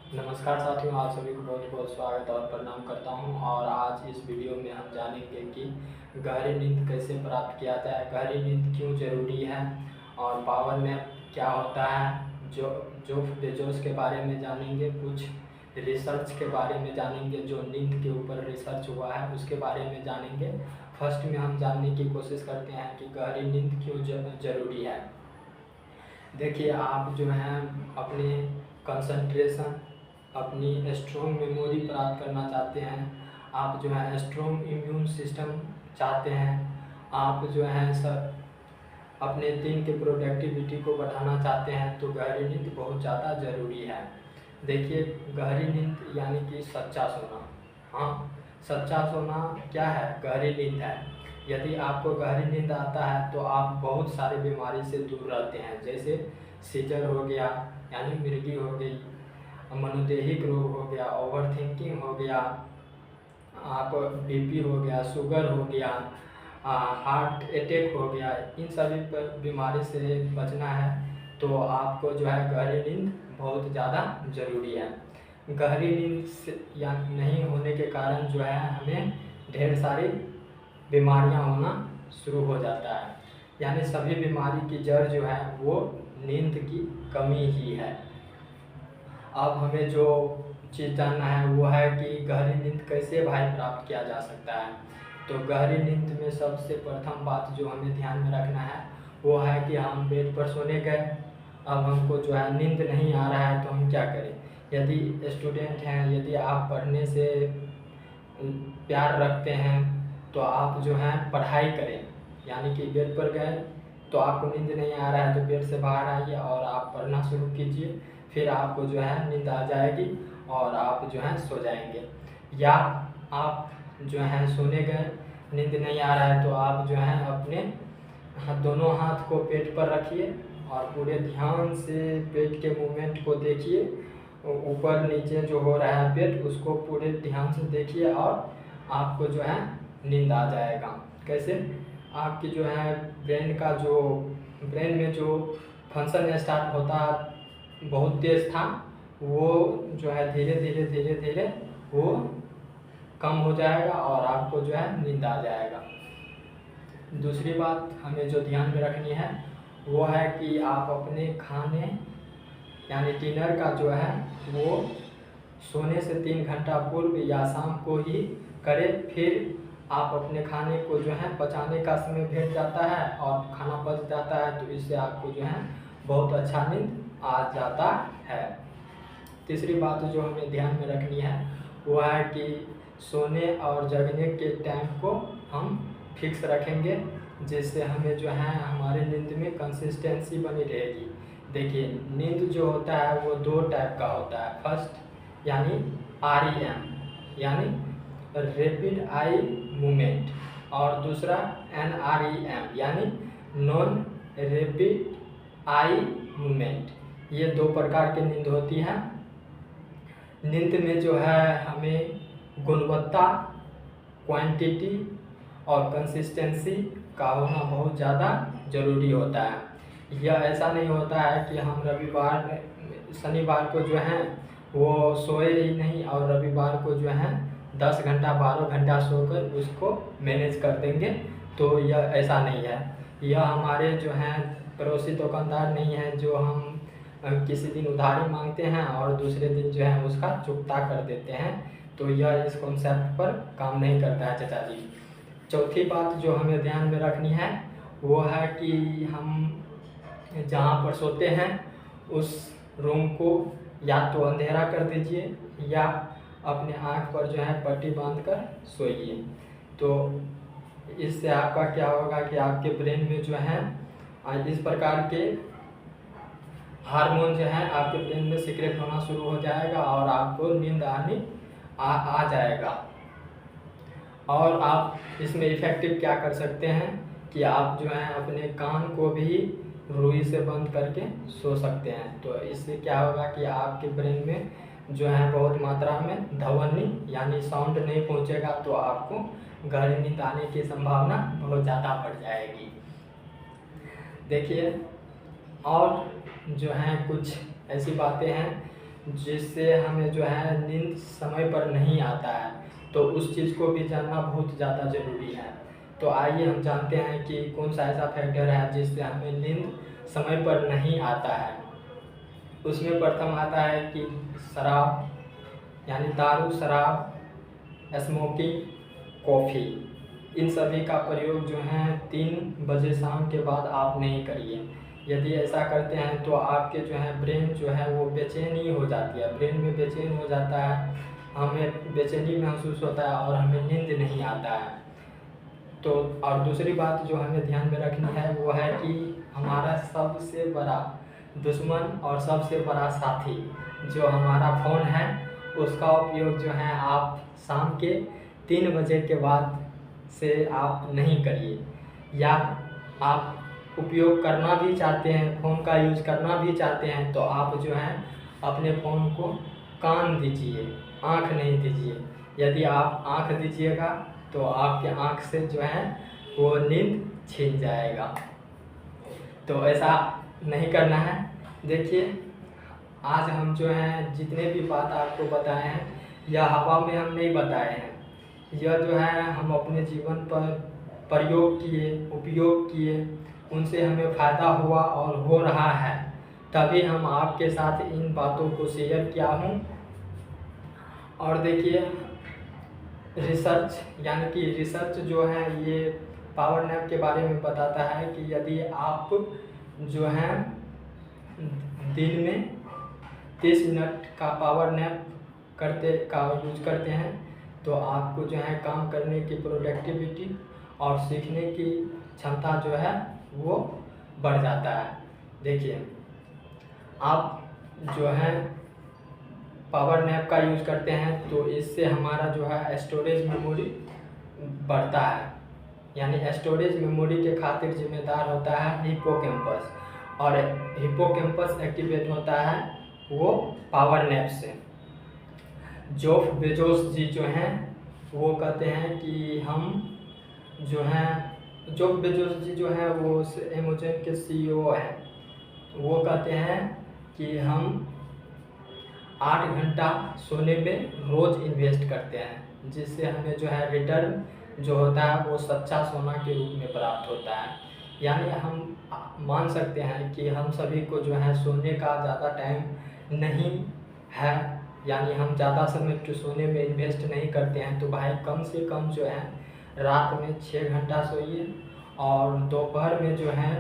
नमस्कार साथियों, आप सभी को बहुत बहुत स्वागत और प्रणाम करता हूं। और आज इस वीडियो में हम जानेंगे कि गहरी नींद कैसे प्राप्त किया जाए, गहरी नींद क्यों ज़रूरी है और पावर नैप क्या होता है। जो बेजोस के बारे में जानेंगे, कुछ रिसर्च के बारे में जानेंगे, जो नींद के ऊपर रिसर्च हुआ है उसके बारे में जानेंगे। फर्स्ट में हम जानने की कोशिश करते हैं कि गहरी नींद क्यों ज़रूरी है। देखिए, आप जो हैं अपने कंसंट्रेशन, अपनी स्ट्रॉन्ग मेमोरी प्राप्त करना चाहते हैं, आप जो है स्ट्रॉन्ग इम्यून सिस्टम चाहते हैं, आप जो है सब अपने दिन के प्रोडक्टिविटी को बढ़ाना चाहते हैं, तो गहरी नींद बहुत ज़्यादा ज़रूरी है। देखिए, गहरी नींद यानी कि सच्चा सोना। हाँ, सच्चा सोना क्या है? गहरी नींद है। यदि आपको गहरी नींद आता है तो आप बहुत सारी बीमारी से दूर रहते हैं, जैसे सीजर हो गया यानी मिर्गी हो गई, मनोदैहिक रोग हो गया, ओवर थिंकिंग हो गया, आप बीपी हो गया, शुगर हो गया, हार्ट अटैक हो गया। इन सभी बीमारी से बचना है तो आपको जो है गहरी नींद बहुत ज़्यादा ज़रूरी है। गहरी नींद से या नहीं होने के कारण जो है हमें ढेर सारी बीमारियां होना शुरू हो जाता है, यानी सभी बीमारी की जड़ जो है वो नींद की कमी ही है। अब हमें जो चीज़ जानना है वो है कि गहरी नींद कैसे भाई प्राप्त किया जा सकता है। तो गहरी नींद में सबसे प्रथम बात जो हमें ध्यान में रखना है वो है कि हम बेड पर सोने गए, अब हमको जो है नींद नहीं आ रहा है तो हम क्या करें। यदि स्टूडेंट हैं, यदि आप पढ़ने से प्यार रखते हैं तो आप जो है पढ़ाई करें, यानी कि बेड पर गए तो आपको नींद नहीं आ रहा है तो बेड से बाहर आइए और आप पढ़ना शुरू कीजिए, फिर आपको जो है नींद आ जाएगी और आप जो है सो जाएंगे। या आप जो है सोने गए, नींद नहीं आ रहा है तो आप जो है अपने दोनों हाथ को पेट पर रखिए और पूरे ध्यान से पेट के मूवमेंट को देखिए, ऊपर नीचे जो हो रहा है पेट उसको पूरे ध्यान से देखिए और आपको जो है नींद आ जाएगा। कैसे? आपकी जो है ब्रेन में जो फंक्शन स्टार्ट होता बहुत तेज़ था, वो जो है धीरे धीरे वो कम हो जाएगा और आपको जो है नींद आ जाएगा। दूसरी बात हमें जो ध्यान में रखनी है वो है कि आप अपने खाने यानी डिनर का जो है वो सोने से 3 घंटा पूर्व या शाम को ही करें। फिर आप अपने खाने को जो है पचाने का समय भेट जाता है और खाना पच जाता है, तो इससे आपको जो है बहुत अच्छा नींद आ जाता है। तीसरी बात जो हमें ध्यान में रखनी है वो है कि सोने और जगने के टाइम को हम फिक्स रखेंगे, जिससे हमें जो है हमारे नींद में कंसिस्टेंसी बनी रहेगी। देखिए, नींद जो होता है वो 2 टाइप का होता है। फर्स्ट यानी REM यानी रैपिड आई मूवमेंट, और दूसरा NREM यानी नॉन रैपिड आई मूवमेंट। ये 2 प्रकार की नींद होती है। नींद में जो है हमें गुणवत्ता, क्वांटिटी और कंसिस्टेंसी का होना बहुत ज़्यादा ज़रूरी होता है। यह ऐसा नहीं होता है कि हम शनिवार को जो है वो सोए ही नहीं और रविवार को जो है 10 घंटा 12 घंटा सोकर उसको मैनेज कर देंगे, तो यह ऐसा नहीं है। यह हमारे जो हैं पड़ोसी दुकानदार नहीं है जो हम किसी दिन उधारी मांगते हैं और दूसरे दिन जो है उसका चुकता कर देते हैं, तो यह इस कॉन्सेप्ट पर काम नहीं करता है चाचा जी। चौथी बात जो हमें ध्यान में रखनी है वो है कि हम जहाँ पर सोते हैं उस रूम को या तो अंधेरा कर दीजिए या अपने आँख पर जो है पट्टी बांध कर सोइए। तो इससे आपका क्या होगा कि आपके ब्रेन में जो है इस प्रकार के हार्मोन जो है आपके ब्रेन में सीक्रेट होना शुरू हो जाएगा और आपको नींद आ जाएगा। और आप इसमें इफ़ेक्टिव क्या कर सकते हैं कि आप जो है अपने कान को भी रुई से बंद करके सो सकते हैं। तो इससे क्या होगा कि आपके ब्रेन में जो है बहुत मात्रा में ध्वनि यानी साउंड नहीं पहुंचेगा, तो आपको गहरी नींद आने की संभावना बहुत ज़्यादा बढ़ जाएगी। देखिए, और जो हैं कुछ ऐसी बातें हैं जिससे हमें जो है नींद समय पर नहीं आता है, तो उस चीज़ को भी जानना बहुत ज़्यादा ज़रूरी है। तो आइए हम जानते हैं कि कौन सा ऐसा फैक्टर है जिससे हमें नींद समय पर नहीं आता है। उसमें प्रथम आता है कि शराब, यानी दारू, शराब, स्मोकिंग, कॉफ़ी, इन सभी का प्रयोग जो है 3 बजे शाम के बाद आप नहीं करिए। यदि ऐसा करते हैं तो आपके जो है ब्रेन जो है वो बेचैनी हो जाती है, ब्रेन में बेचैन हो जाता है, हमें बेचैनी महसूस होता है और हमें नींद नहीं आता है। तो और दूसरी बात जो हमें ध्यान में रखनी है वो है कि हमारा सबसे बड़ा दुश्मन और सबसे बड़ा साथी जो हमारा फ़ोन है, उसका उपयोग जो है आप शाम के 3 बजे के बाद से आप नहीं करिए। या आप उपयोग करना भी चाहते हैं, फ़ोन का यूज़ करना भी चाहते हैं, तो आप जो है अपने फ़ोन को कान दीजिए, आँख नहीं दीजिए। यदि आप आँख दीजिएगा तो आपके आँख से जो है वो नींद छिन जाएगा। तो ऐसा नहीं करना है। देखिए, आज हम जो हैं जितने भी बात आपको बताए हैं, यह हवा में हम नहीं बताए हैं। यह जो है हम अपने जीवन पर प्रयोग किए, उपयोग किए, उनसे हमें फ़ायदा हुआ और हो रहा है, तभी हम आपके साथ इन बातों को शेयर किया हूँ। और देखिए, रिसर्च जो है ये पावर नैप के बारे में बताता है कि यदि आप जो है दिन में 30 मिनट का पावर नैप यूज करते हैं तो आपको जो है काम करने की प्रोडक्टिविटी और सीखने की क्षमता जो है वो बढ़ जाता है। देखिए, आप जो है पावर नैप का यूज़ करते हैं तो इससे हमारा जो है स्टोरेज मेमोरी बढ़ता है, यानी स्टोरेज मेमोरी के खातिर जिम्मेदार होता है हिप्पोकैम्पस, और हिप्पोकैम्पस एक्टिवेट होता है वो पावर नैप से। जेफ बेजोस जी जो हैं वो कहते हैं कि हम जो हैं, जेफ बेजोस जी जो हैं वो अमेज़न के CEO हैं। वो कहते हैं कि हम 8 घंटा सोने में रोज़ इन्वेस्ट करते हैं, जिससे हमें जो है रिटर्न जो होता है वो सच्चा सोना के रूप में प्राप्त होता है। यानी हम मान सकते हैं कि हम सभी को जो है सोने का ज़्यादा टाइम नहीं है, यानी हम ज़्यादा समय सोने में इन्वेस्ट नहीं करते हैं। तो भाई कम से कम जो है रात में 6 घंटा सोइए और दोपहर में जो है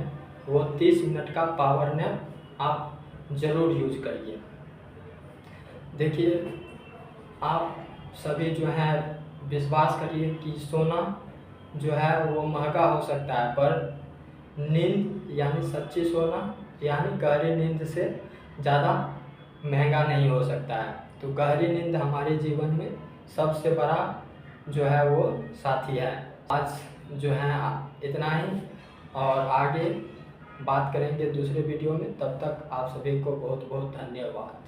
वो 30 मिनट का पावर नैप आप ज़रूर यूज करिए। देखिए, आप सभी जो है विश्वास करिए कि सोना जो है वो महंगा हो सकता है, पर नींद यानी सच्ची सोना यानी गहरी नींद से ज़्यादा महंगा नहीं हो सकता है। तो गहरी नींद हमारे जीवन में सबसे बड़ा जो है वो साथी है। आज जो है इतना ही, और आगे बात करेंगे दूसरे वीडियो में। तब तक आप सभी को बहुत बहुत धन्यवाद।